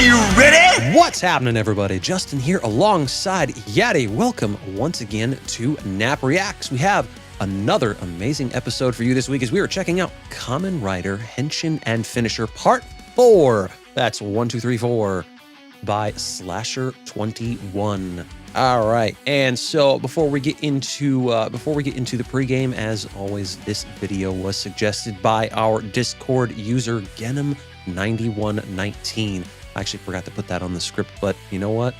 you ready? What's happening, everybody? Justin here alongside Yadi. Welcome once again to Nap Reacts. We have another amazing episode for you this week as we are checking out Kamen Rider Henshin and Finisher Part 4. That's 1, 2, 3, 4 by Slasher21. All right, and so before we get into the pregame, as always, this video was suggested by our Discord user Gaim9119. I actually forgot to put that on the script, but you know what?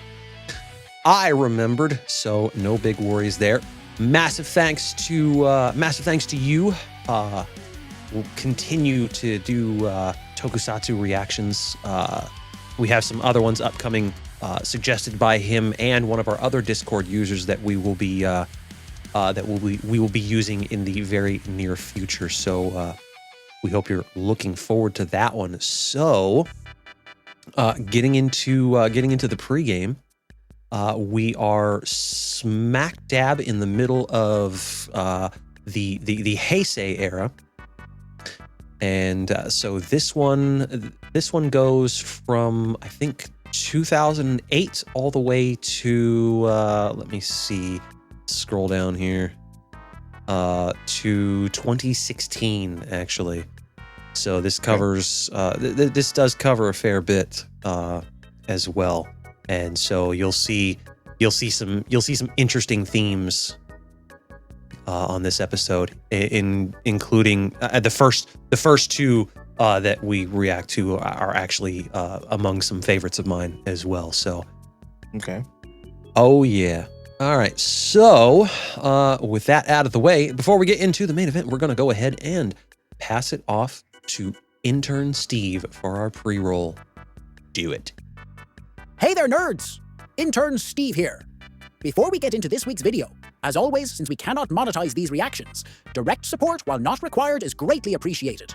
I remembered, so no big worries there. Massive thanks to you. We'll continue to do Tokusatsu reactions. We have some other ones upcoming, suggested by him and one of our other Discord users that we will be using in the very near future. So we hope you're looking forward to that one. So getting into the pregame, we are smack dab in the middle of the Heisei Era. And so this one goes from, I think, 2008 all the way to let me see, scroll down here, to 2016 actually. So this covers this does cover a fair bit as well, and so you'll see some interesting themes on this episode, including the first two that we react to are actually among some favorites of mine as well. So, okay. Oh yeah. All right. So, with that out of the way, before we get into the main event, we're going to go ahead and pass it off to intern Steve for our pre-roll. Do it. Hey there, nerds! Intern Steve here. Before we get into this week's video, as always, since we cannot monetize these reactions, direct support, while not required, is greatly appreciated.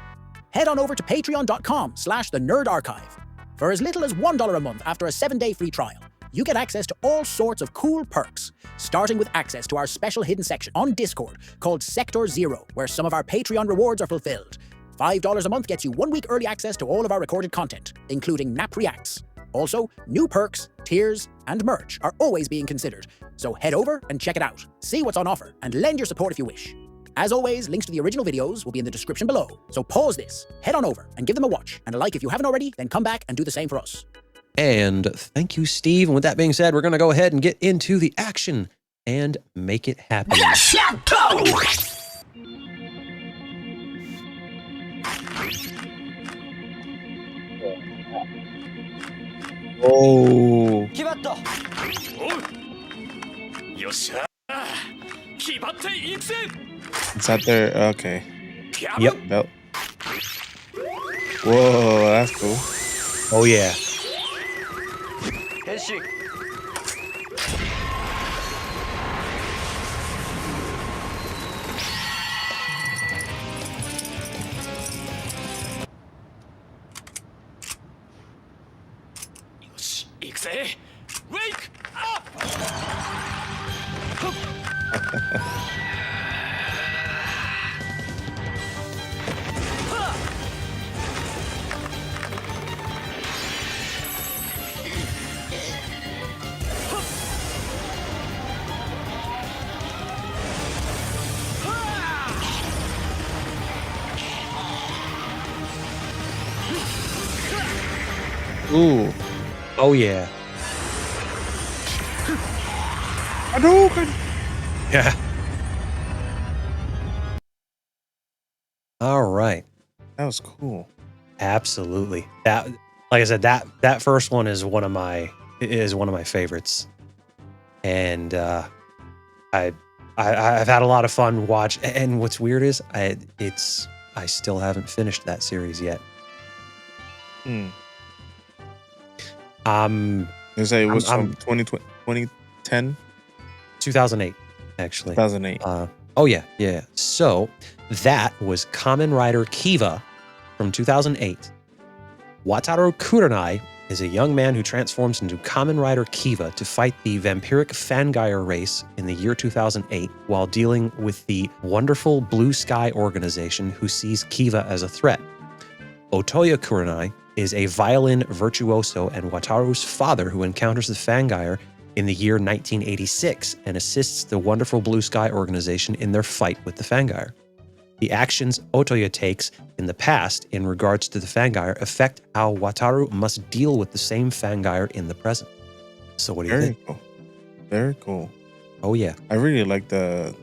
Head on over to patreon.com/thenerd-archive. For as little as $1 a month after a 7-day free trial, you get access to all sorts of cool perks, starting with access to our special hidden section on Discord called Sector Zero, where some of our Patreon rewards are fulfilled. $5 a month gets you 1 week early access to all of our recorded content, including Nap Reacts. Also, new perks, tiers, and merch are always being considered, so head over and check it out. See what's on offer, and lend your support if you wish. As always, links to the original videos will be in the description below, so pause this, head on over, and give them a watch, and a like if you haven't already, then come back and do the same for us. And thank you, Steve. And with that being said, we're going to go ahead and get into the action and make it happen. Oh. It's out there. Okay. Yep. Nope. Whoa, that's cool. Oh, yeah. Wake up! Ooh. Oh, yeah. Yeah. All right. That was cool. Absolutely. That, like I said, that first one is one of my favorites, and I've had a lot of fun watch. And what's weird is I still haven't finished that series yet. You say it was from 2010? 2008, actually. 2008. Oh, yeah. So that was Kamen Rider Kiva from 2008. Wataru Kurenai is a young man who transforms into Kamen Rider Kiva to fight the vampiric Fangire race in the year 2008 while dealing with the wonderful Blue Sky organization who sees Kiva as a threat. Otoya Kurenai is a violin virtuoso and Wataru's father who encounters the Fangair in the year 1986 and assists the Wonderful Blue Sky organization in their fight with the Fangair. The actions Otoya takes in the past in regards to the Fangair affect how Wataru must deal with the same Fangair in the present. So what do you think? Cool. Very cool. Oh yeah. I really like the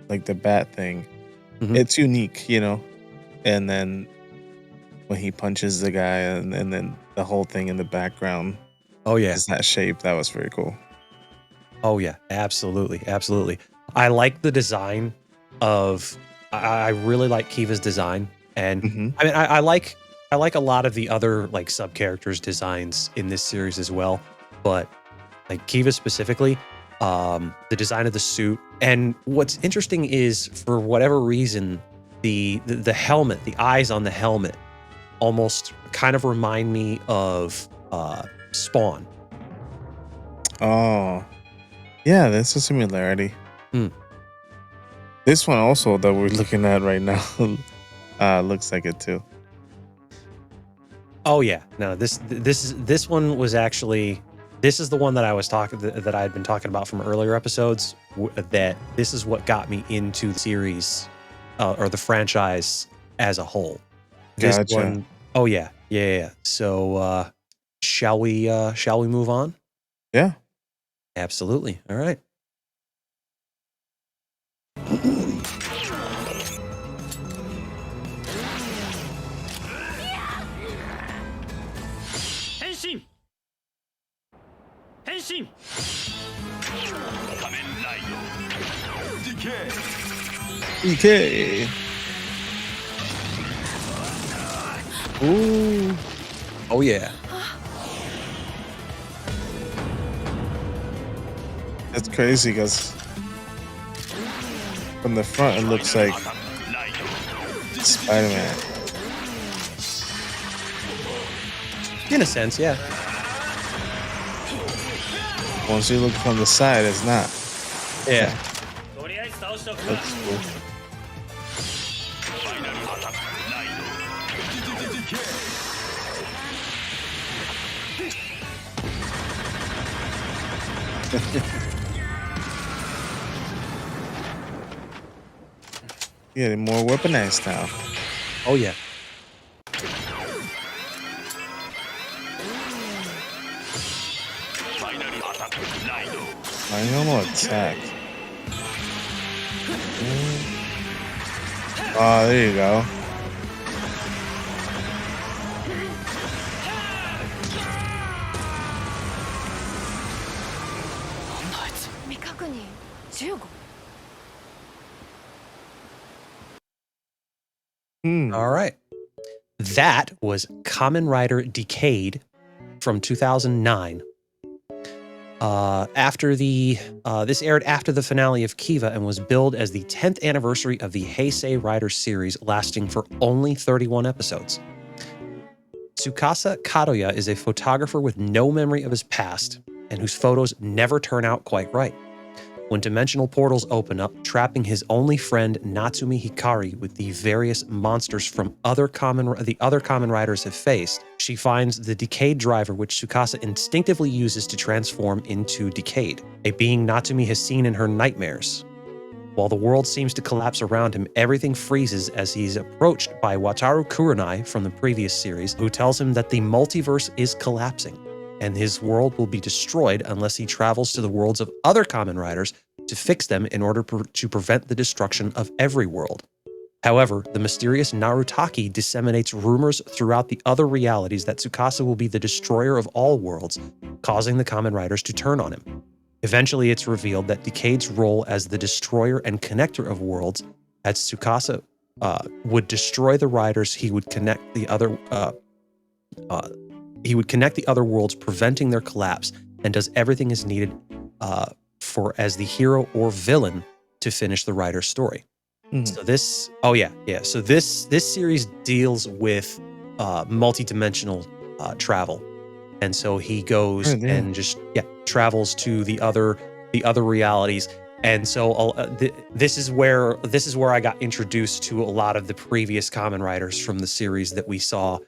bat thing. Mhm. It's unique, you know. And then when he punches the guy and then the whole thing in the background Oh yeah. is that shape. That was very cool. Oh yeah, absolutely, absolutely. I like the design of. I really like Kiva's design, and I mean, I like a lot of the other like sub characters' designs in this series as well. But like Kiva specifically, the design of the suit, and what's interesting is for whatever reason, the helmet, the eyes on the helmet, almost kind of remind me of Spawn. Oh, yeah, that's a similarity. Hmm. This one also that we're looking at right now looks like it too. Oh yeah, no, this one was actually, this is the one that I was talking that I had been talking about from earlier episodes. That this is what got me into the series or the franchise as a whole. This Gotcha. one, oh yeah. So shall we move on? Yeah. Absolutely. All right. Henshin! Henshin! Kamen Rider Okay. Ooh. Oh yeah. That's crazy because from the front it looks like Spider-Man. In a sense, yeah. Once you look from the side, it's not. Yeah. Looks cool. Yeah, they're more weaponized now. Oh yeah. Final attack. Oh, there you go. All right. That was Kamen Rider Decade from 2009. This aired after the finale of Kiva and was billed as the 10th anniversary of the Heisei Rider series, lasting for only 31 episodes. Tsukasa Kadoya is a photographer with no memory of his past and whose photos never turn out quite right. When dimensional portals open up, trapping his only friend Natsumi Hikari with the various monsters from the other Kamen Riders have faced, she finds the Decade driver, which Tsukasa instinctively uses to transform into Decade, a being Natsumi has seen in her nightmares. While the world seems to collapse around him, everything freezes as he's approached by Wataru Kurenai from the previous series, who tells him that the multiverse is collapsing, and his world will be destroyed unless he travels to the worlds of other Kamen Riders to fix them in order to prevent the destruction of every world. However, the mysterious Narutaki disseminates rumors throughout the other realities that Tsukasa will be the destroyer of all worlds, causing the Kamen Riders to turn on him. Eventually, it's revealed that Decade's role as the destroyer and connector of worlds, as Tsukasa would destroy the riders, he would connect the other worlds, preventing their collapse, and does everything is needed for as the hero or villain to finish the writer's story. So this, So this series deals with multi-dimensional travel, and so he goes and just travels to the other realities. And so this is where I got introduced to a lot of the previous Kamen Riders from the series that we saw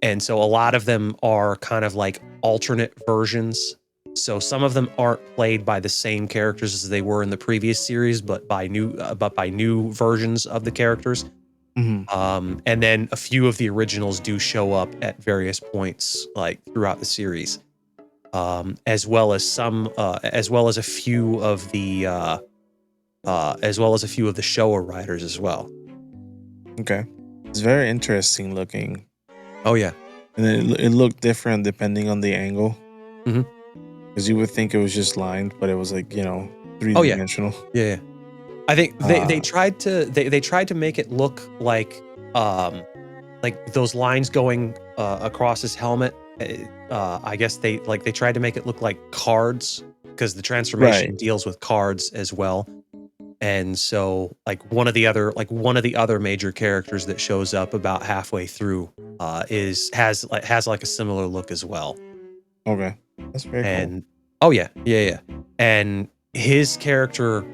And so a lot of them are kind of like alternate versions. So some of them aren't played by the same characters as they were in the previous series, but by new versions of the characters. And then a few of the originals do show up at various points, like throughout the series, as well as a few of the Showa riders as well. Okay. It's very interesting looking. Oh yeah, And it looked different depending on the angle. Mhm. Because you would think it was just lined, but it was like, three Oh, yeah. dimensional. yeah. I think they tried to make it look like those lines going across his helmet. I guess they tried to make it look like cards because the transformation Right. deals with cards as well. And so like one of the other major characters that shows up about halfway through has like a similar look as well. Okay. That's very And oh yeah. And his character,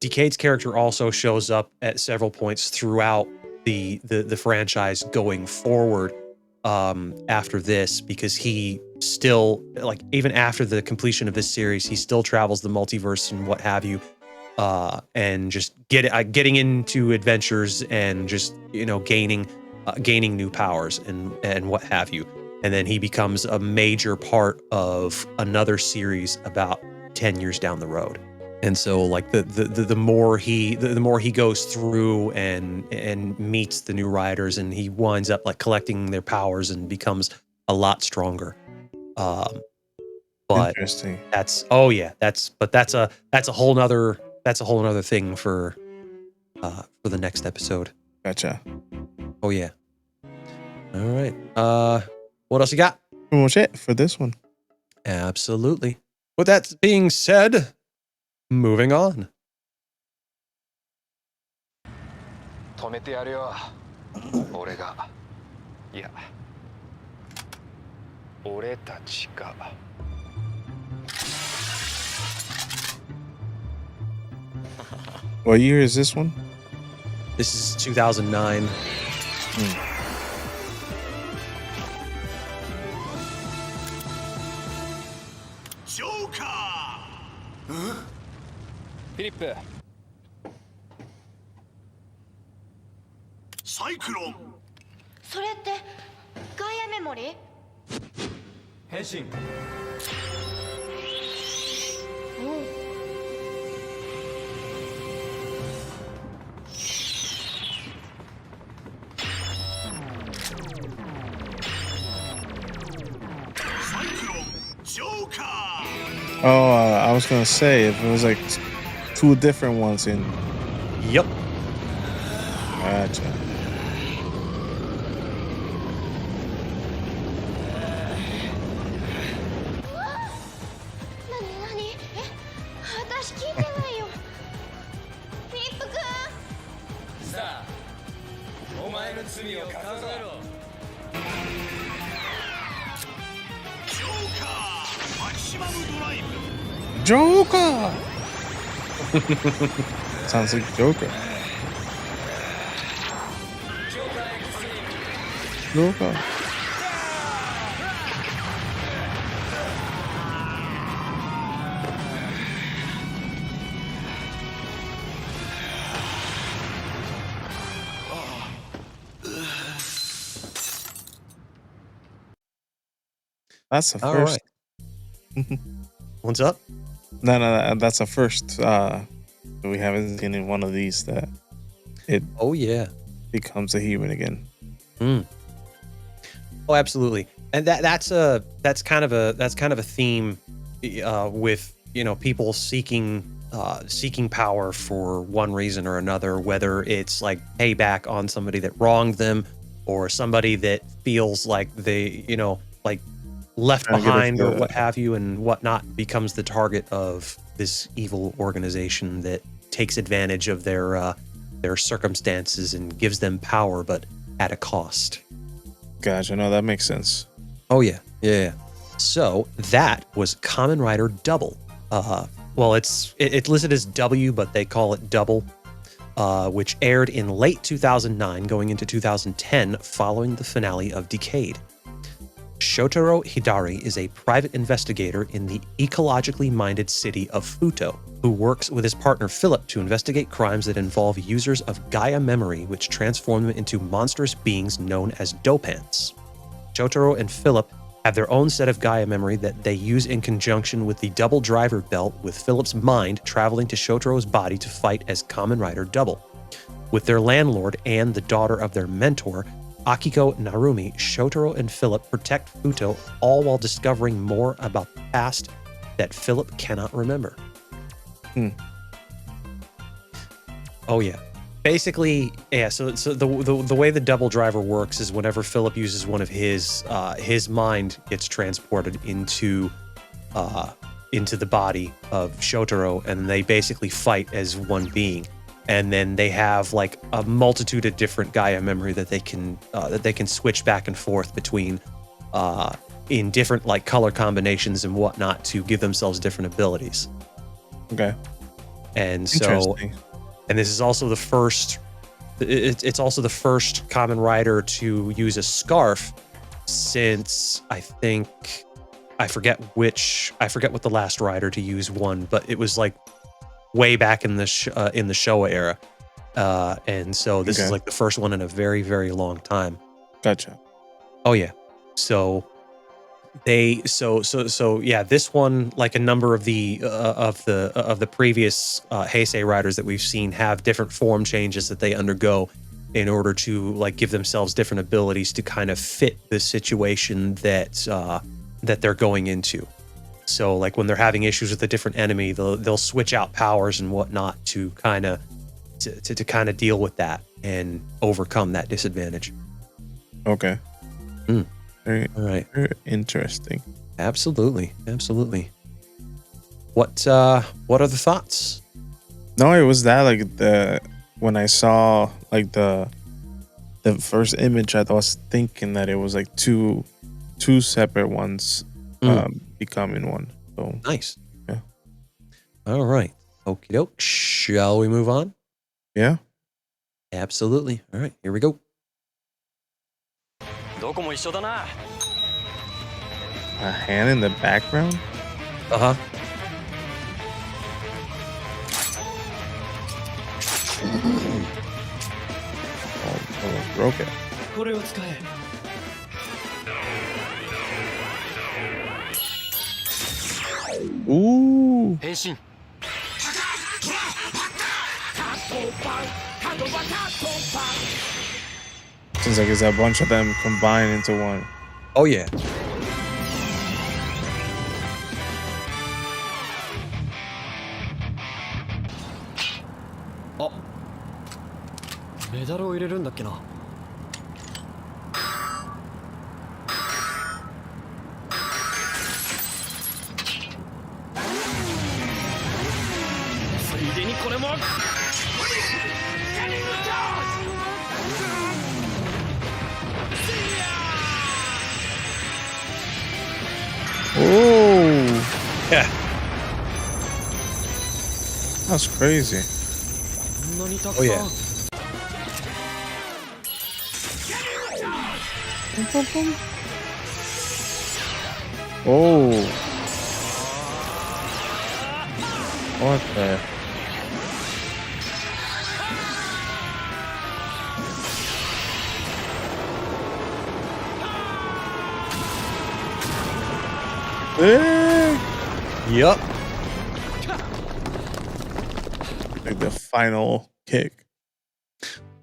Decade's character, also shows up at several points throughout the franchise going forward after this, because he still, like, even after the completion of this series, he still travels the multiverse and what have you, and just getting into adventures and just gaining new powers and what have you. And then he becomes a major part of another series about 10 years down the road. And so like the more he goes through and meets the new riders, and he winds up like collecting their powers and becomes a lot stronger. But interesting. that's a whole nother thing for the next episode. Gotcha. Oh yeah. All right. What else you got? Pretty much it for this one. Absolutely. With that being said, moving on. 止めてやるよ俺がいや俺たちが What year is this one? This is 2009. Joker! フィリップサイクロンそれってガイアメモリー変身サイクロンジョーカー Oh, I was gonna say if it was like two different ones in. Yep. Gotcha. 何え私聞いてないよフィリップくんさあお前の罪を数えろジョーカーマキシマムドライブ Joker! Sounds like Joker. Joker. That's a All first. right. What's up? No, that's a first. We haven't seen in one of these that it Oh yeah. becomes a human again. Oh, absolutely. And that's kind of a theme with people seeking power for one reason or another, whether it's like payback on somebody that wronged them, or somebody that feels like they like left Trying to get behind it or to- what have you, and whatnot, becomes the target of this evil organization that takes advantage of their circumstances and gives them power, but at a cost. Gotcha. No, that makes sense. Oh yeah. So that was Kamen Rider Double. Well, it's listed as W, but they call it Double. which aired in late 2009 going into 2010 following the finale of Decade. Shotaro Hidari is a private investigator in the ecologically minded city of Futo, who works with his partner Philip to investigate crimes that involve users of Gaia memory, which transform them into monstrous beings known as dopants. Shotaro and Philip have their own set of Gaia memory that they use in conjunction with the double driver belt, with Philip's mind traveling to Shotaro's body to fight as Kamen Rider Double. With their landlord and the daughter of their mentor, Akiko Narumi, Shotaro and Philip protect Futo, all while discovering more about the past that Philip cannot remember. Oh yeah. Basically, yeah, so the way the double driver works is whenever Philip uses one of his mind gets transported into the body of Shotaro, and they basically fight as one being. And then they have like a multitude of different Gaia memory that they can switch back and forth between in different like color combinations and whatnot to give themselves different abilities. Okay. And so, and this is also the first. It's also the first Kamen Rider to use a scarf since I forget what the last rider to use one, but it was like way back in the Showa era, and so this is like the first one in a very, very long time. Gotcha. Oh yeah. So yeah, this one, like a number of the previous Heisei riders that we've seen, have different form changes that they undergo in order to like give themselves different abilities to kind of fit the situation that they're going into. So like when they're having issues with a different enemy, they'll switch out powers and whatnot to kind of to deal with that and overcome that disadvantage. Okay. Very, all right. Very interesting. Absolutely. What other thoughts? No, it was that like when I saw like the first image, I was thinking that it was like two separate ones becoming one. So nice. Yeah. All right. Okie doke. Shall we move on? Yeah. Absolutely. All right. Here we go. A hand in the background? Uh-huh. Oh, broke it. Ooh. Henshin. Seems like it's a bunch of them combined into one. Oh yeah. Oh. Yeah. That's crazy. Oh yeah. Oh. What the? Yup. Like the final kick.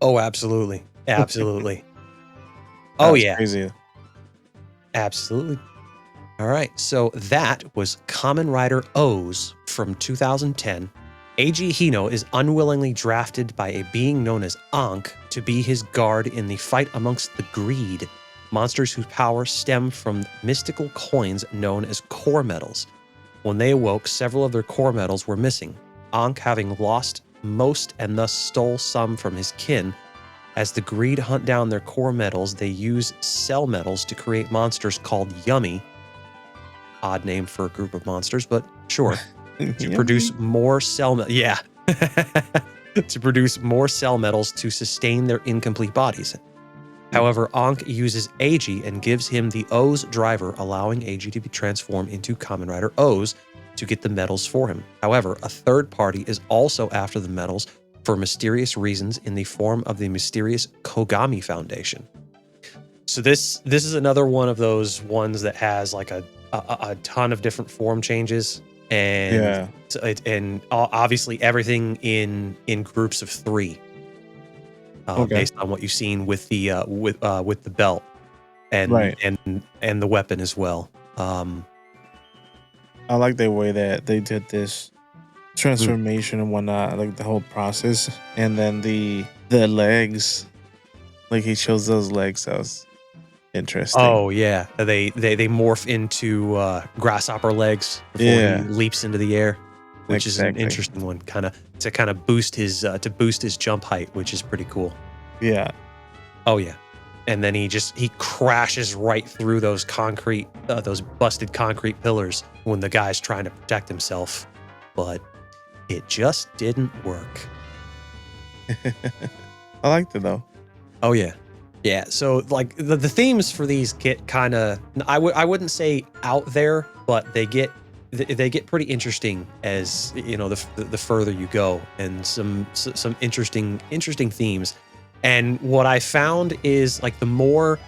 Oh, absolutely. Absolutely. Oh yeah. Crazy. Absolutely. All right. So that was Kamen Rider O's from 2010. Eiji Hino is unwillingly drafted by a being known as Ankh to be his guard in the fight amongst the Greed, monsters whose power stem from mystical coins known as core metals. When they awoke, several of their core metals were missing, Ankh having lost most and thus stole some from his kin. As the Greed hunt down their core metals, they use cell metals to create monsters called Yummy. Odd name for a group of monsters, but sure. To produce more cell metals. Yeah. to produce more cell metals to sustain their incomplete bodies. However, Ankh uses Eiji and gives him the O's driver, allowing Eiji to be transformed into Kamen Rider O's to get the metals for him. However, a third party is also after the metals for mysterious reasons in the form of the mysterious Kogami Foundation. So this is another one of those ones that has like a ton of different form changes, and obviously everything in groups of 3, based on what you've seen with the with the belt and and the weapon as well. I like the way that they did this transformation and whatnot, like the whole process, and then the legs, like he shows those legs. That was interesting. Oh yeah, they morph into grasshopper legs before he leaps into the air, which is an interesting one, to boost his jump height, which is pretty cool. Yeah. Oh yeah, and then he crashes right through those those busted concrete pillars when the guy's trying to protect himself, but it just didn't work. I liked it though. Oh yeah. Yeah, so like the themes for these get kind of, I wouldn't say out there, but they get pretty interesting as you know the further you go, and some interesting themes. And what I found is like the more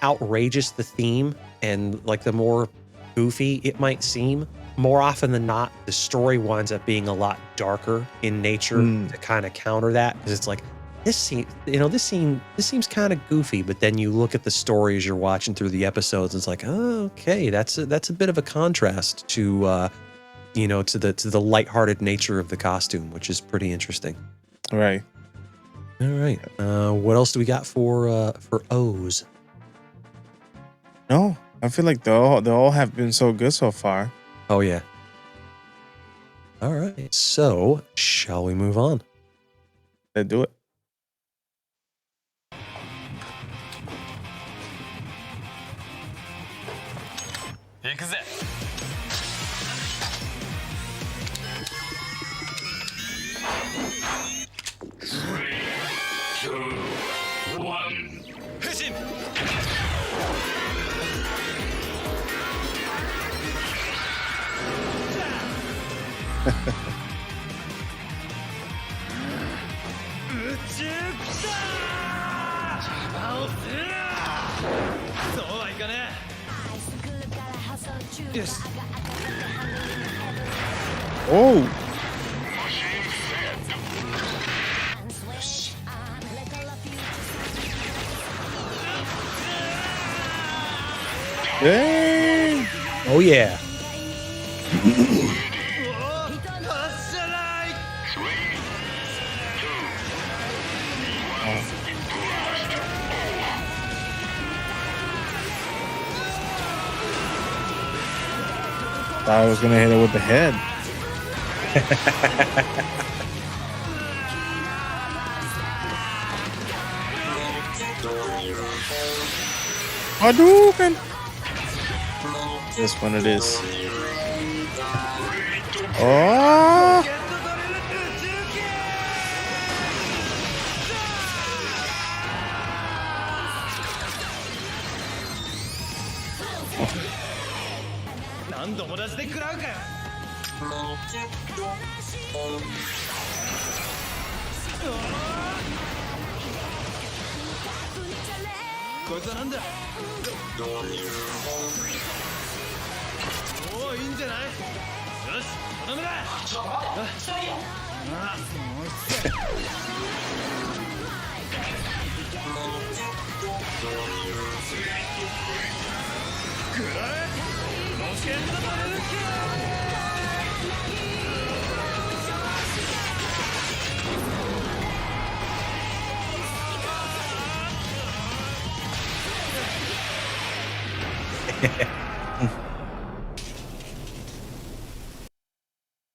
outrageous the theme and like the more goofy it might seem, more often than not the story winds up being a lot darker in nature to kind of counter that, because it's like, this seems kind of goofy, but then you look at the stories you're watching through the episodes, and it's like, oh, okay, that's a bit of a contrast to to the lighthearted nature of the costume, which is pretty interesting. Right. All right. What else do we got for O's? No, I feel like they all have been so good so far. Oh yeah. All right. So shall we move on? Let's do it. Oh. Dang. Oh yeah. Thought I was gonna hit it with the head. Hadouken! This one it is. Oh!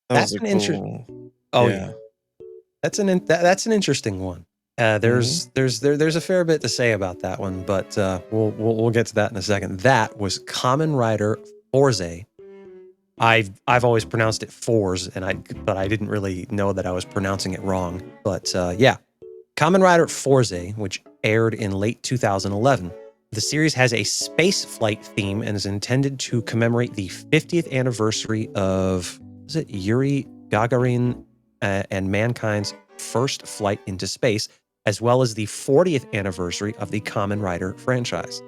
That's an interesting. Oh yeah, that's an interesting one. There's a fair bit to say about that one, but we'll get to that in a second. That was Kamen Rider Fourze, I've always pronounced it Fourze, but I didn't really know that I was pronouncing it wrong. But yeah, Kamen Rider Fourze, which aired in late 2011. The series has a space flight theme and is intended to commemorate the 50th anniversary of, is it Yuri Gagarin and mankind's first flight into space, as well as the 40th anniversary of the Kamen Rider franchise.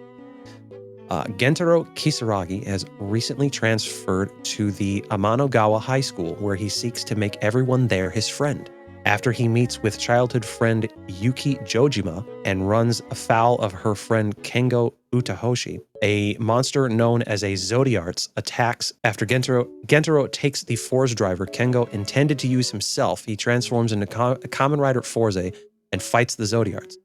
Gentaro Kisaragi has recently transferred to the Amanogawa High School, where he seeks to make everyone there his friend. After he meets with childhood friend Yuki Jojima and runs afoul of her friend Kengo Utahoshi, a monster known as a Zodiarts attacks. After Gentaro takes the Fourze driver Kengo intended to use himself, he transforms into Kamen Rider Fourze and fights the Zodiarts.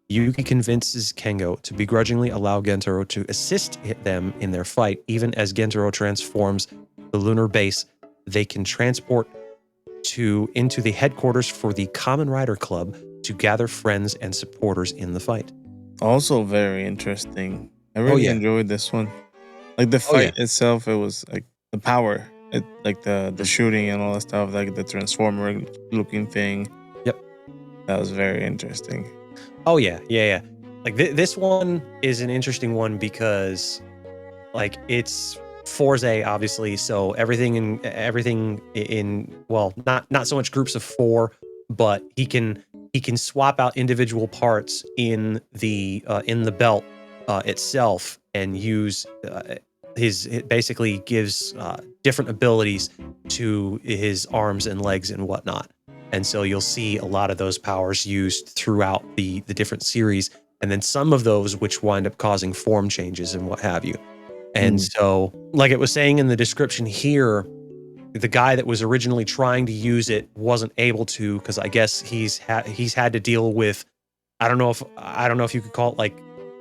Yuki convinces Kengo to begrudgingly allow Gentaro to assist them in their fight. Even as Gentaro transforms the lunar base, they can transport into the headquarters for the Kamen Rider Club to gather friends and supporters in the fight. Also very interesting. I really enjoyed this one. Like the fight itself, it was like the power, like the shooting and all that stuff, like the transformer looking thing. Yep. That was very interesting. Oh yeah. Like this one is an interesting one because like it's Fourze, obviously, so everything in well, not so much groups of 4, but he can swap out individual parts in the belt itself and use it basically gives different abilities to his arms and legs and whatnot. And so you'll see a lot of those powers used throughout the different series, and then some of those which wind up causing form changes and what have you. And so, like it was saying in the description here, the guy that was originally trying to use it wasn't able to because I guess he's had to deal with I don't know if you could call it like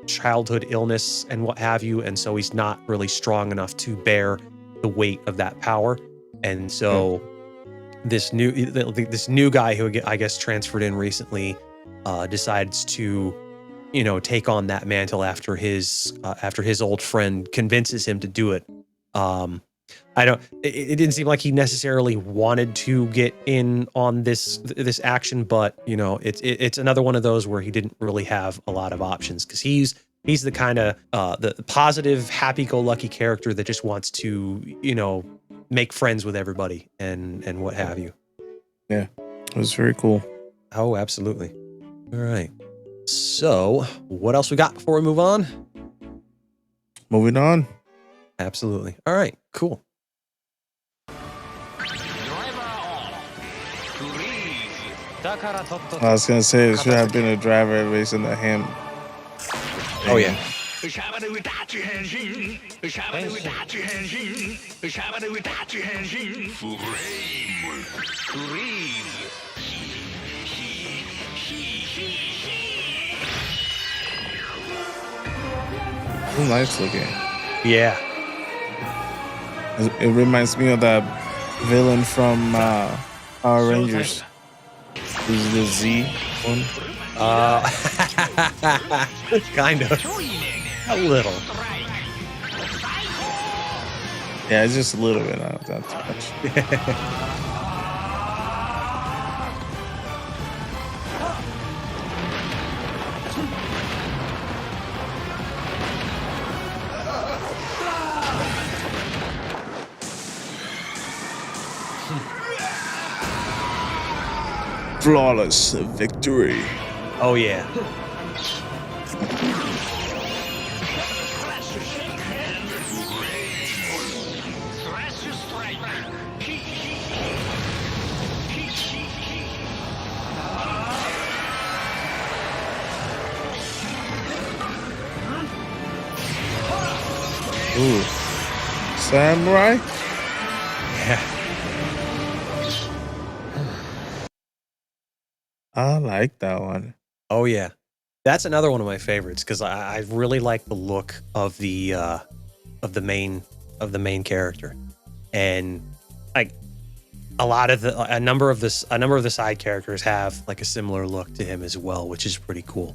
childhood illness and what have you, and so he's not really strong enough to bear the weight of that power. And so this new guy who I guess transferred in recently decides to take on that mantle after his old friend convinces him to do it. It didn't seem like he necessarily wanted to get in on this action, but it's another one of those where he didn't really have a lot of options because he's the kind of the positive, happy-go-lucky character that just wants to make friends with everybody and what have you. Yeah, it was very cool. Oh, absolutely. All right. So, what else we got before we move on? Moving on. Absolutely. All right, cool. I was going to say, it should have been a driver based on the hymn. Oh, yeah. Oh, nice looking. Yeah. It reminds me of that villain from Power Rangers. Who's the Z one? Kind of. A little. Yeah, it's just a little bit, not too much. Flawless victory. Oh, yeah. Ooh. Samurai? Yeah. I like that one. Oh, yeah. That's another one of my favorites because I really like the look of the main character, and like a number of the side characters have like a similar look to him as well, which is pretty cool.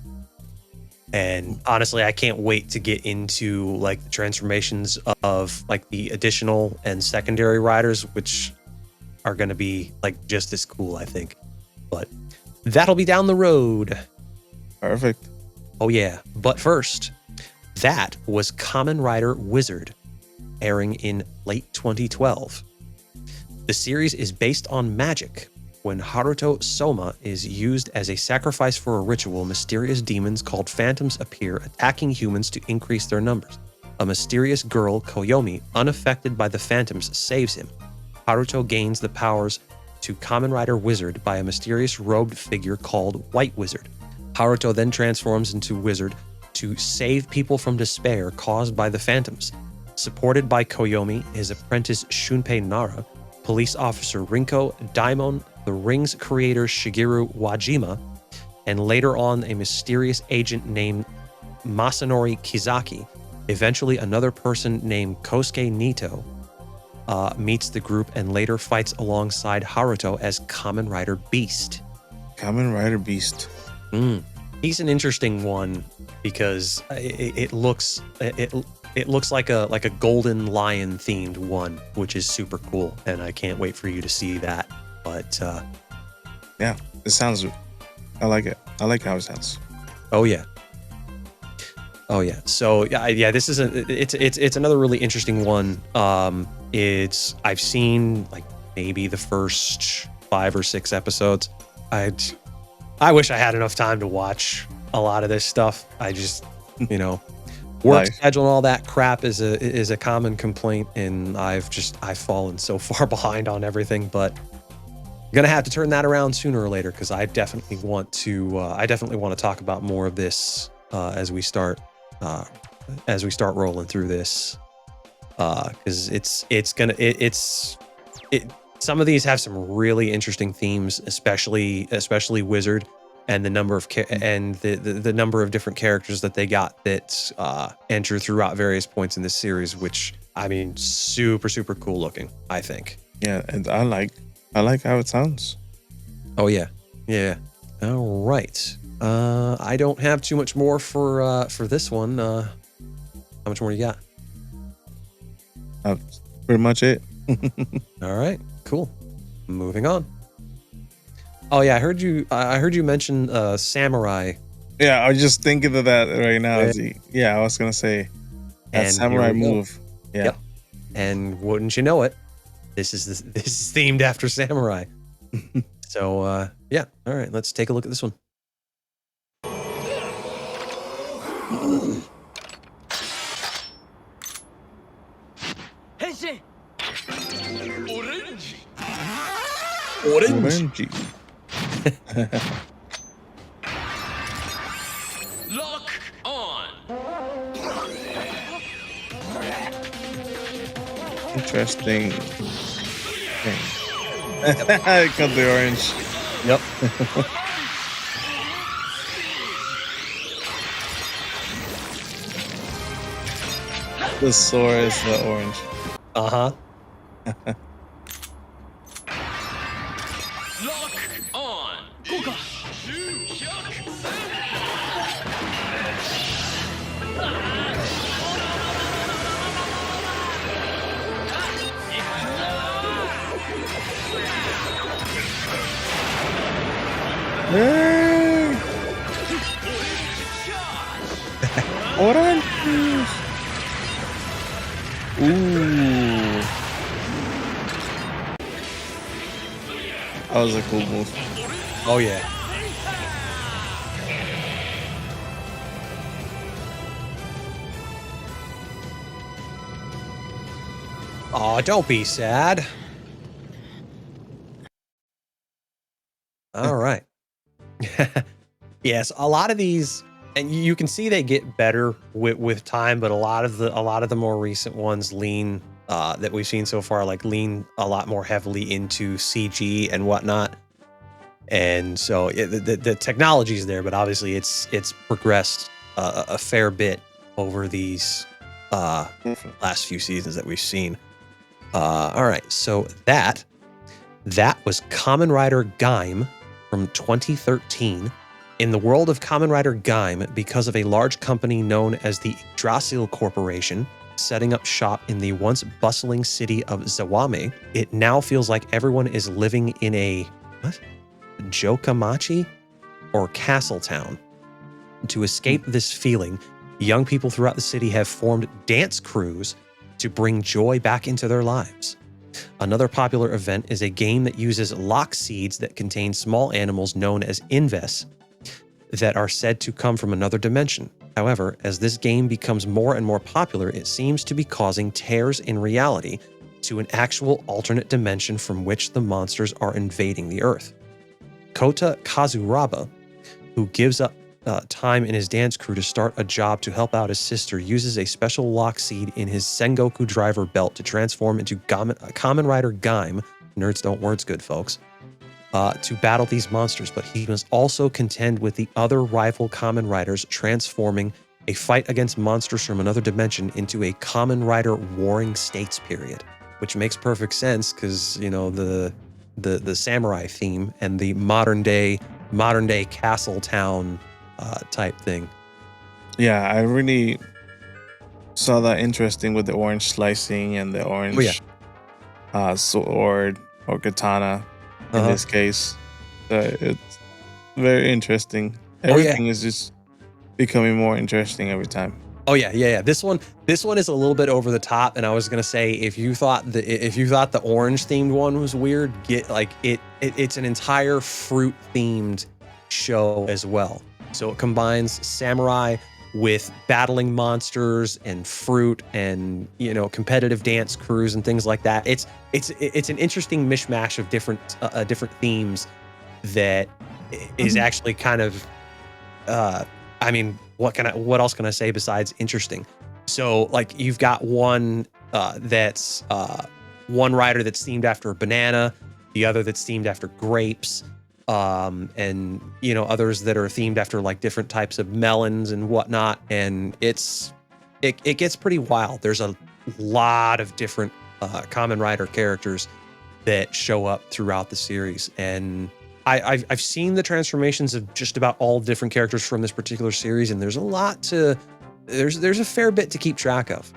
And honestly, I can't wait to get into like the transformations of like the additional and secondary riders, which are going to be like just as cool, I think. But that'll be down the road. Perfect. Oh yeah. But first, that was Kamen Rider Wizard, airing in late 2012. The series is based on magic. When Haruto Soma is used as a sacrifice for a ritual, mysterious demons called phantoms appear, attacking humans to increase their numbers. A mysterious girl, Koyomi, unaffected by the phantoms, saves him. Haruto gains the powers to Kamen Rider Wizard by a mysterious robed figure called White Wizard. Haruto then transforms into Wizard to save people from despair caused by the phantoms. Supported by Koyomi, his apprentice Shunpei Nara, police officer Rinko Daimon, the Ring's creator Shigeru Wajima, and later on a mysterious agent named Masanori Kizaki. Eventually, another person named Kosuke Nito meets the group and later fights alongside Haruto as Kamen Rider Beast. Kamen Rider Beast. He's an interesting one because it looks like a golden lion themed one, which is super cool, and I can't wait for you to see that. But yeah, it sounds. I like it. I like how it sounds. Oh yeah. So yeah, this is it's another really interesting one. I've seen like maybe the first 5 or 6 episodes. I wish I had enough time to watch a lot of this stuff. I just, work schedule and all that crap is a common complaint, and I've fallen so far behind on everything. But I'm gonna have to turn that around sooner or later because I definitely want to talk about more of this as we start rolling through this. Because some of these have some really interesting themes, especially Wizard, and the number of the number of different characters that they got that enter throughout various points in this series, which I mean, super cool looking, I think. Yeah, and I like how it sounds. Oh yeah. All right. I don't have too much more for this one. How much more you got? That's pretty much it. All right, cool. Moving on. Oh yeah, I heard you mention Samurai. Yeah, I was just thinking of that right now. Yeah, I was gonna say that And samurai here we go. move. Yeah. Yep. And wouldn't you know it, this is themed after Samurai. So yeah, all right, let's take a look at this one. Henshin! Orange. Lock on! Interesting thing. Cut the orange. Yep. The sword is the orange. Uh-huh. Lock on! Goka! Hey! Orange. Ooh. That was a cool move. Oh yeah. Oh, don't be sad. All right. Yes, a lot of these, and you can see they get better with time, but a lot of the more recent ones lean that we've seen so far, like lean a lot more heavily into CG and whatnot. And so the technology is there, but obviously it's progressed a fair bit over these last few seasons that we've seen. All right, so that was Kamen Rider Gaim from 2013, In the world of Kamen Rider Gaim, because of a large company known as the Yggdrasil Corporation setting up shop in the once bustling city of Zawame, it now feels like everyone is living in a Jokamachi or castle town. To escape this feeling, young people throughout the city have formed dance crews to bring joy back into their lives. Another popular event is a game that uses lock seeds that contain small animals known as inves that are said to come from another dimension. However, as this game becomes more and more popular, it seems to be causing tears in reality to an actual alternate dimension from which the monsters are invading the Earth. Kota Kazuraba, who gives up time in his dance crew to start a job to help out his sister, uses a special lock seed in his Sengoku driver belt to transform into Kamen Rider Gaim. Nerds don't words good, folks. To battle these monsters, but he must also contend with the other rival Kamen Riders, transforming a fight against monsters from another dimension into a Kamen Rider Warring States period, which makes perfect sense because, you know, the samurai theme and the modern day castle town type thing. Yeah, I really saw that interesting with the orange slicing and the orange sword or katana in this case. It's very interesting. Everything is just becoming more interesting every time. Oh yeah. This one is a little bit over the top, and I was gonna say if you thought the orange themed one was weird, it's an entire fruit themed show as well. So it combines samurai with battling monsters and fruit and, you know, competitive dance crews and things like that. It's an interesting mishmash of different themes that is actually kind of I mean, what else can I say besides interesting? So like you've got one that's one rider that's themed after a banana, the other that's themed after grapes, and, you know, others that are themed after like different types of melons and whatnot. And it gets pretty wild. There's a lot of different Kamen Rider characters that show up throughout the series. And I've seen the transformations of just about all different characters from this particular series, and there's a fair bit to keep track of.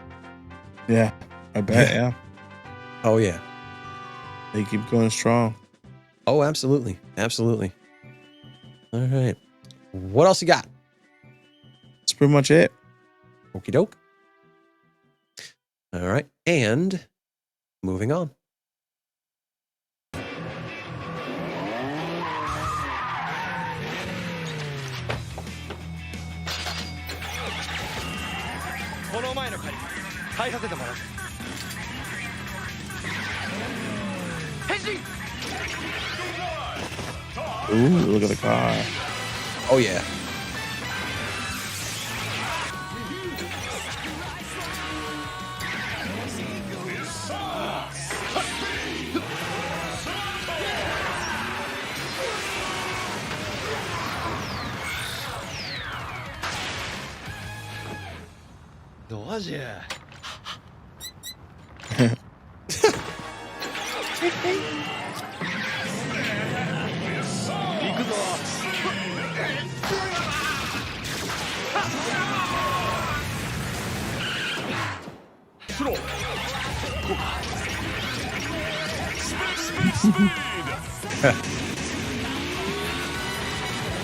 Yeah, I bet. Yeah. Oh yeah. They keep going strong. Oh, absolutely. Absolutely. All right. What else you got? That's pretty much it. Okie doke. All right. And moving on. Ooh, look at the car. Oh yeah.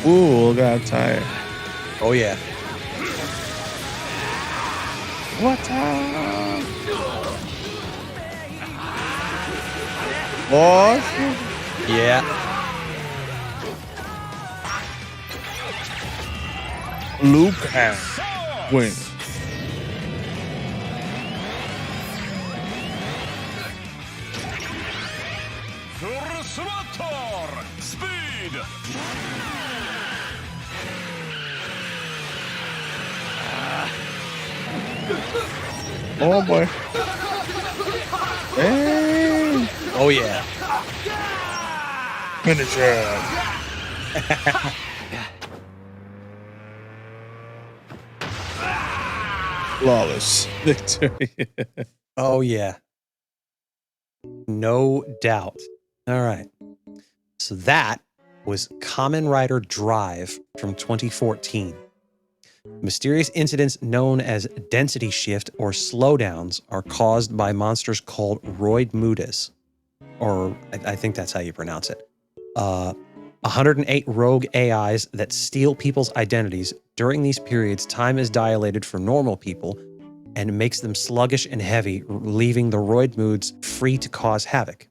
Ooh, look at that tire. Oh yeah. What? Oh, Yeah. Lucas win. Speed. Oh boy. Hey. Oh yeah. Finisher. Flawless victory. Oh yeah. No doubt. All right. So that was Kamen Rider Drive from 2014. Mysterious incidents known as density shift or slowdowns are caused by monsters called roid mudas, or I think that's how you pronounce it. 108 rogue AIs that steal people's identities. During these periods, time is dilated for normal people and makes them sluggish and heavy, leaving the roid moods free to cause havoc.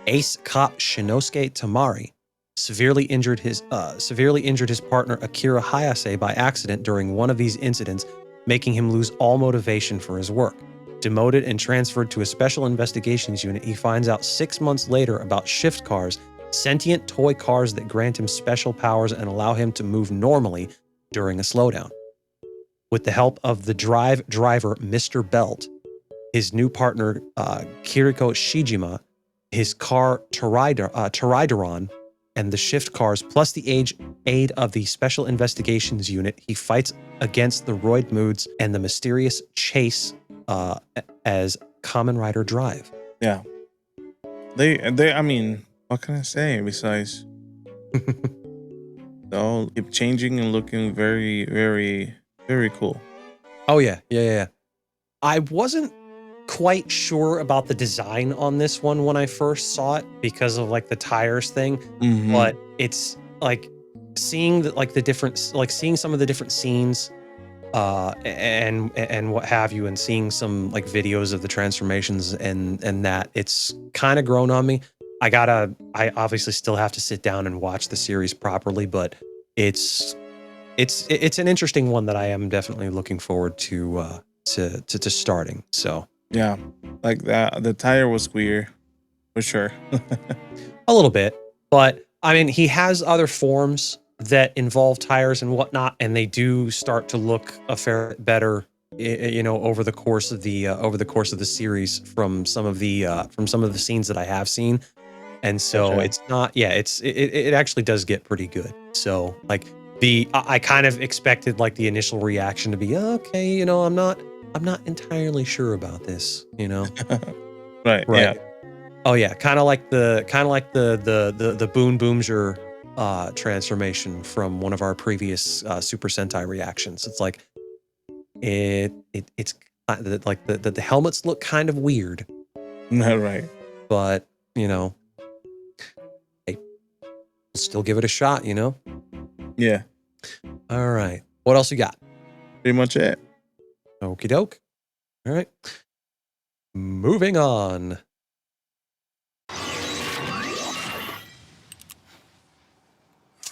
Ace cop Shinosuke Tamari severely injured his partner Akira Hayase by accident during one of these incidents, making him lose all motivation for his work. Demoted and transferred to a special investigations unit, he finds out 6 months later about shift cars, sentient toy cars that grant him special powers and allow him to move normally during a slowdown. With the help of the driver, Mr. Belt, his new partner, Kiriko Shijima, his car, Terideron, and the shift cars, plus the aid of the Special Investigations Unit, he fights against the roid moods and the mysterious chase as Kamen Rider Drive. Yeah. They I mean, what can I say besides they all keep changing and looking very, very, very cool. Oh, yeah. I wasn't quite sure about the design on this one when I first saw it because of like the tires thing, but it's like seeing seeing some of the different scenes and what have you, and seeing some like videos of the transformations and that, it's kind of grown on me. I obviously still have to sit down and watch the series properly, but it's an interesting one that I am definitely looking forward to starting. So Yeah, like that. The tire was weird, for sure. a little bit, but I mean, he has other forms that involve tires and whatnot, and they do start to look a fair bit better, over the course of the series from some of the scenes that I have seen. And so Okay. it's not, it actually does get pretty good. So like I kind of expected like the initial reaction to be, okay, I'm not entirely sure about this, Right. Yeah. Oh yeah, kind of like the Boon Boomjer transformation from one of our previous Super Sentai reactions. It's like it's like the helmets look kind of weird, Right. but hey, still give it a shot, Yeah. All right, what else you got? Pretty much it. Okie doke. All right, moving on.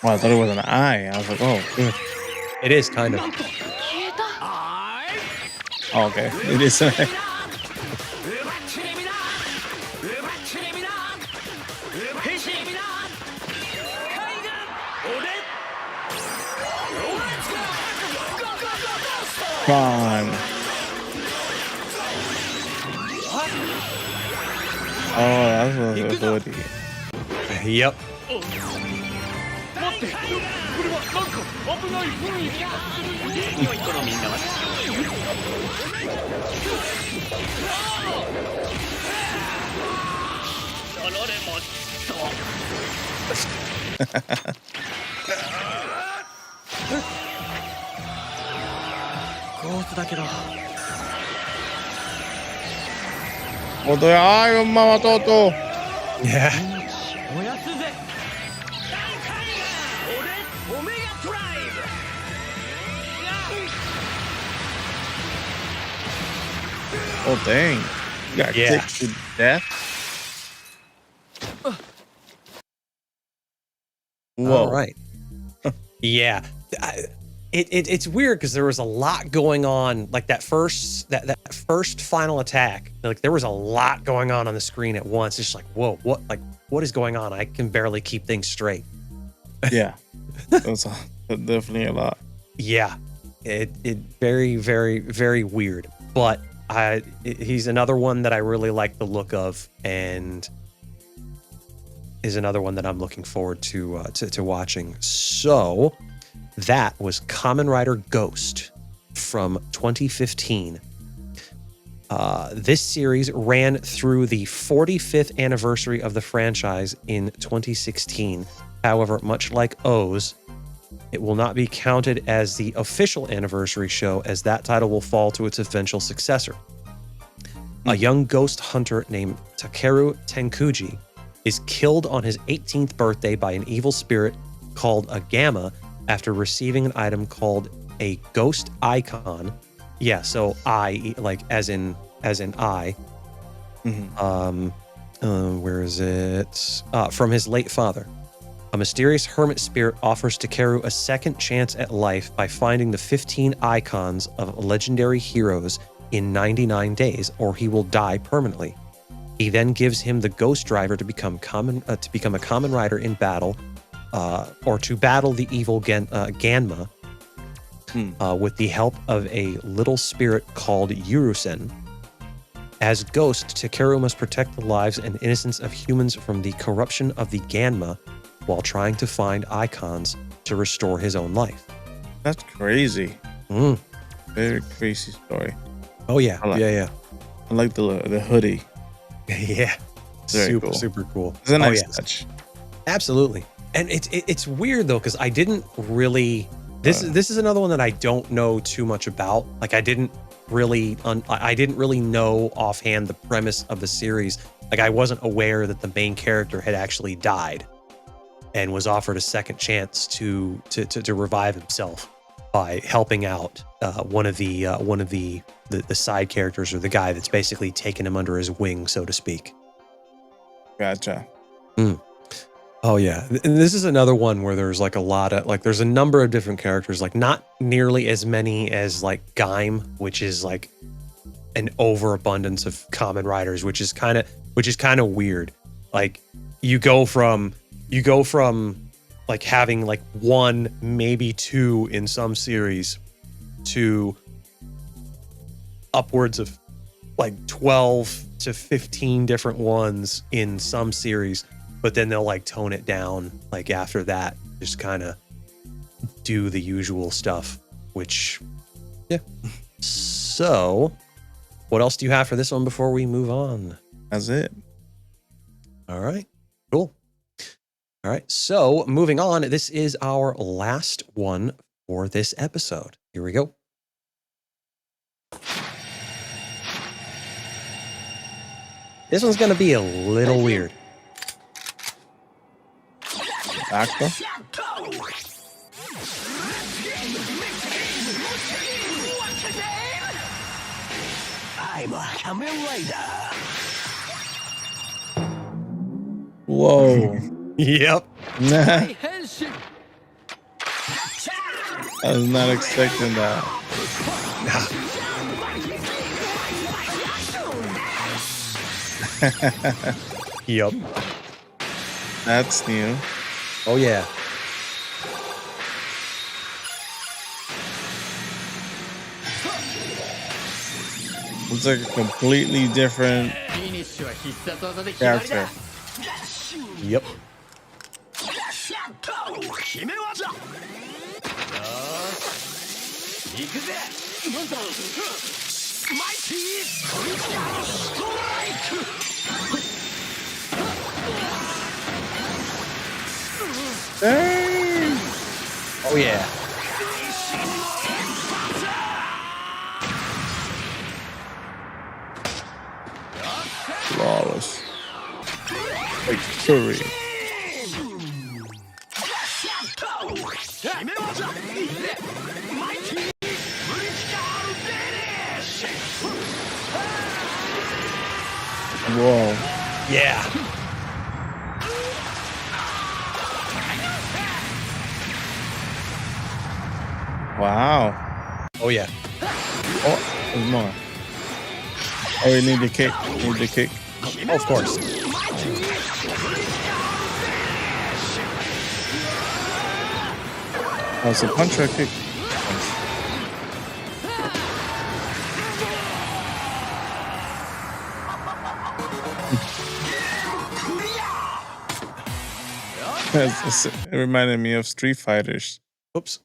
Oh, I thought it was an eye. I was like, oh, good. It is kind of. 消えた Oh, okay. It is an eye. Come on. Oh, that was a hoodie. Yep. 待ってこれはなんか危ない雰囲気が良い子のみんなはそれもコースだけど Otoy, ay, mama Toto. Yeah. 燃やすぜ Oh, dang. You got Yeah. kicked to death. Whoa. All right. Yeah. It's weird because there was a lot going on, like that first final attack. Like there was a lot going on the screen at once. It's just like, whoa, what is going on? I can barely keep things straight. Yeah. That's definitely a lot. Yeah. It very, very, very weird. But he's another one that I really like the look of, and is another one that I'm looking forward to watching. So that was Kamen Rider Ghost from 2015. This series ran through the 45th anniversary of the franchise in 2016 However, much like O's, it will not be counted as the official anniversary show, as that title will fall to its eventual successor. A young ghost hunter named Takeru Tenkuji is killed on his 18th birthday by an evil spirit called a Gamma after receiving an item called a ghost icon. Yeah, so I, like as in I. Where is it? From his late father. A mysterious hermit spirit offers Takeru a second chance at life by finding the 15 icons of legendary heroes in 99 days, or he will die permanently. He then gives him the ghost driver to become a Kamen Rider in battle, or to battle the evil Ganma, with the help of a little spirit called Yurusen. As Ghost, Takeru must protect the lives and innocence of humans from the corruption of the Ganma while trying to find icons to restore his own life. That's crazy. Very crazy story. Oh, yeah. I like, yeah. I like the hoodie. Yeah. Very cool. Super cool. It's a nice touch. Absolutely. And it's weird, though, because I didn't really... This is another one that I don't know too much about. Like, I didn't really know offhand the premise of the series. Like, I wasn't aware that the main character had actually died and was offered a second chance to revive himself by helping out one of the side characters, or the guy that's basically taken him under his wing, so to speak. Gotcha. Oh yeah, and this is another one where there's like a lot of there's a number of different characters, like not nearly as many as like Gaim, which is like an overabundance of Kamen Riders, which is kind of weird. Like you go from like having like one, maybe two in some series to upwards of like 12 to 15 different ones in some series, but then they'll like tone it down like after that, just kind of do the usual stuff, which yeah. So what else do you have for this one before we move on? That's it. All right, cool. All right, so moving on, this is our last one for this episode. Here we go. This one's going to be a little weird. Actor? I'm a Kamen Rider. Whoa. Yep. Nah, Henshin. I was not expecting that. Yep. That's new. Oh, yeah. It's like a completely different character. Yep. Dang. Oh, yeah. Flawless. Victory. Whoa. Yeah. Wow. Oh, yeah. Oh, there's more. Oh, we need the kick. Need the kick. Oh, of course. Oh, it's a punch or a kick? It reminded me of Street Fighters. Oops.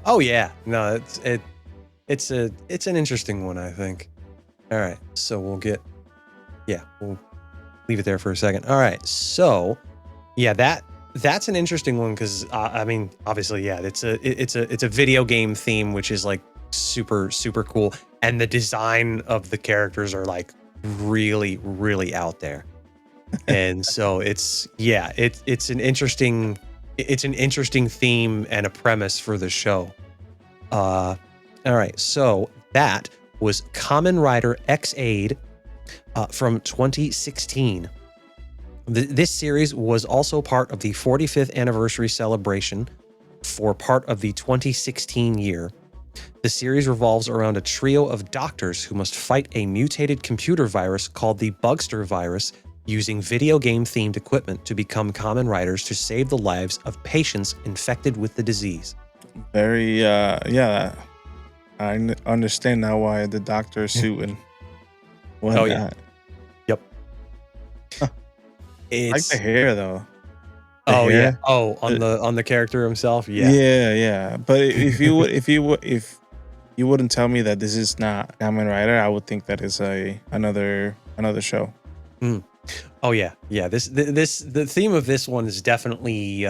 Oh, yeah. No, it's an interesting one, I think. All right. So we'll leave it there for a second. All right. So Yeah, that's an interesting one because I mean, obviously, yeah, it's a video game theme, which is like super cool, and the design of the characters are like really out there, and so it's an interesting theme and a premise for the show. All right, so that was Kamen Rider Ex-Aid from 2016. This series was also part of the 45th anniversary celebration for part of the 2016 year. The series revolves around a trio of doctors who must fight a mutated computer virus called the Bugster virus using video game themed equipment to become Kamen Riders to save the lives of patients infected with the disease. Very, yeah. I understand now why the doctor suit and whatnot. Oh, yeah. Yep. I like the hair though. The Oh hair. yeah. Oh, on the character himself. Yeah. Yeah. But if you wouldn't tell me that this is not Kamen Rider, I would think that is another show. Oh yeah. The theme of this one is definitely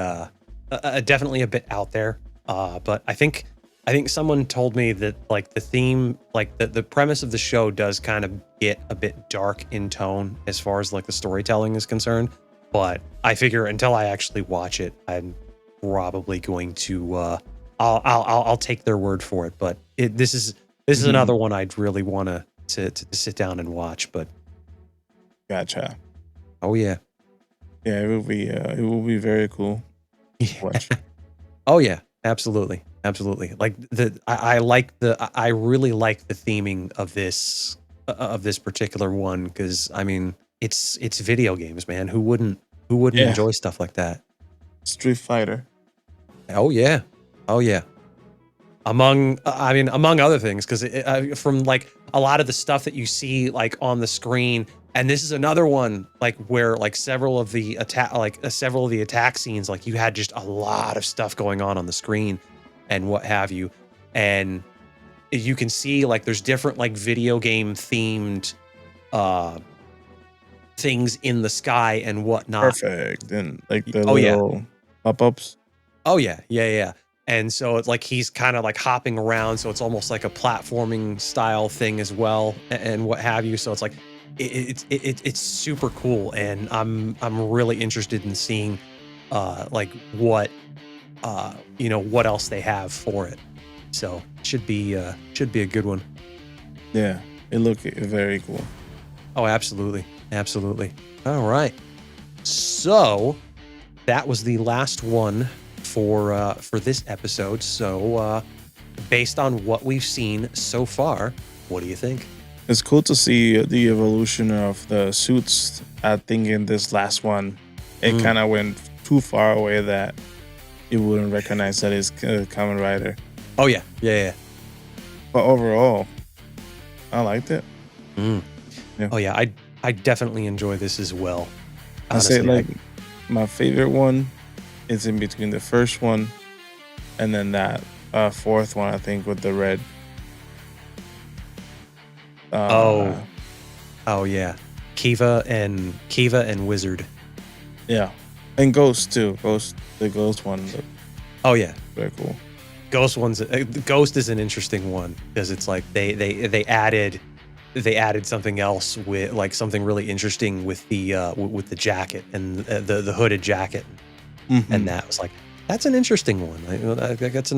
definitely a bit out there. But I think someone told me that like the theme, like the premise of the show does kind of get a bit dark in tone as far as like the storytelling is concerned. But I figure until I actually watch it, I'm probably going to I'll take their word for it. But this is another one I'd really want to sit down and watch. But Gotcha. oh yeah, it will be very cool to watch. Oh yeah, absolutely. Like I really like the theming of this particular one because I mean it's video games, man. Who wouldn't enjoy stuff like that? Street Fighter. Oh yeah. Among other things, because from like a lot of the stuff that you see like on the screen, and this is another one like where like several of the attack scenes, like you had just a lot of stuff going on the screen and what have you, and you can see like there's different like video game themed things in the sky and whatnot. Perfect. And like the little pop-ups. Oh yeah. And so it's like he's kind of like hopping around, so it's almost like a platforming style thing as well, and what have you. So it's like it's super cool, and I'm really interested in seeing like what what else they have for it. So should be a good one. Yeah, it looked very cool. Oh, absolutely. All right, so that was the last one for this episode. So based on what we've seen so far, what do you think? It's cool to see the evolution of the suits. I think in this last one, it kind of went too far away that you wouldn't recognize that it's Kamen Rider. Oh yeah. But overall, I liked it. Yeah. Oh yeah, I definitely enjoy this as well. Honestly, I say like my favorite one is in between the first one and then that fourth one, I think, with the red. Oh yeah, Kiva and Wizard. Yeah, and Ghost too. The Ghost one. Oh yeah, very cool. Ghost is an interesting one because it's like they added something else with like something really interesting with the jacket and the hooded jacket, and that was like that's an interesting one. That's a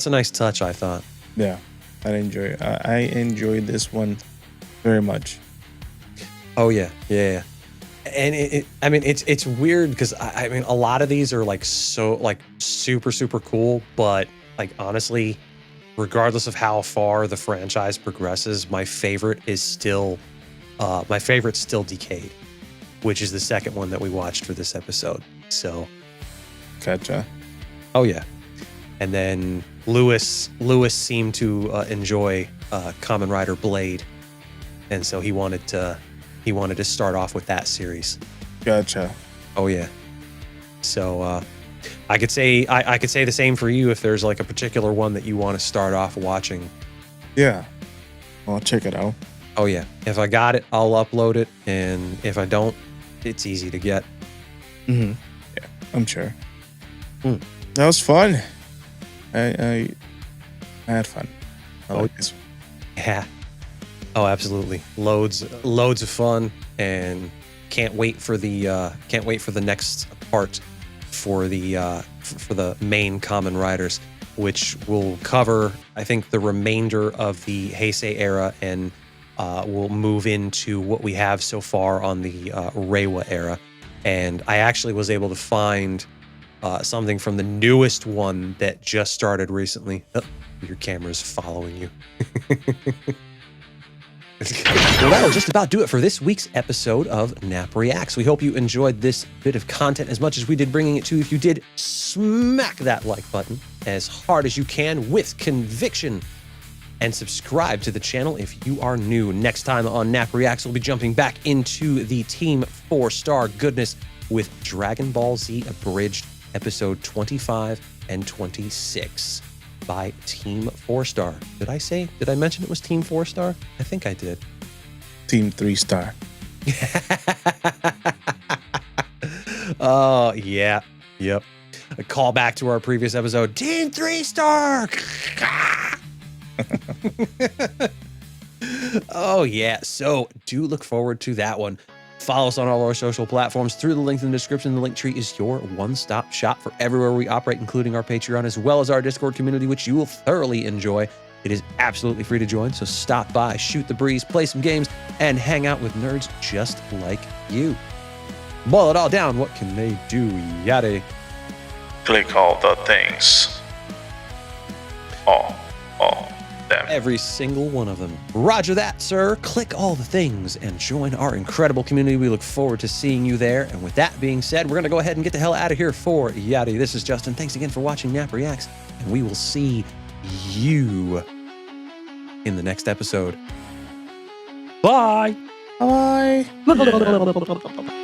nice touch, I thought. Yeah, I enjoyed this one very much. Oh yeah. And it's weird because I mean a lot of these are like so like super cool, but like honestly, regardless of how far the franchise progresses, my favorite's still Decayed, which is the second one that we watched for this episode. So Gotcha. Oh yeah. And then Lewis seemed to enjoy Kamen Rider Blade, and so he wanted to start off with that series. Gotcha. Oh yeah. So I could say the same for you if there's like a particular one that you want to start off watching. Yeah, I'll check it out. Oh yeah. If I got it, I'll upload it, and if I don't, it's easy to get. I'm sure. Mm. That was fun. I had fun. I like this one. Yeah. Oh, absolutely. Loads of fun, and can't wait for the next part for the main Kamen Riders, which will cover, I think, the remainder of the Heisei era, and we'll move into what we have so far on the Reiwa era. And I actually was able to find something from the newest one that just started recently. Oh, your camera's following you. Well, that'll just about do it for this week's episode of Nap Reacts. We hope you enjoyed this bit of content as much as we did bringing it to you. If you did, smack that like button as hard as you can with conviction, and subscribe to the channel if you are new. Next time on Nap Reacts, we'll be jumping back into the Team 4-star goodness with Dragon Ball Z Abridged episode 25 and 26 by Team 4-star. Did I mention it was Team 4-star? I think I did. Team 3-star. Oh, yeah. Yep. A call back to our previous episode. Team 3-star! Oh, yeah. So do look forward to that one. Follow us on all our social platforms through the link in the description. The link tree is your one-stop shop for everywhere we operate, including our Patreon, as well as our Discord community, which you will thoroughly enjoy. It is absolutely free to join, so stop by, shoot the breeze, play some games, and hang out with nerds just like you. Boil it all down. What can they do, Yadi? Click all the things. All them. Every single one of them. Roger that, sir. Click all the things and join our incredible community. We look forward to seeing you there. And with that being said, we're going to go ahead and get the hell out of here for Yadi. This is Justin. Thanks again for watching Nap Reacts, and we will see you in the next episode. Bye. Bye. Yeah.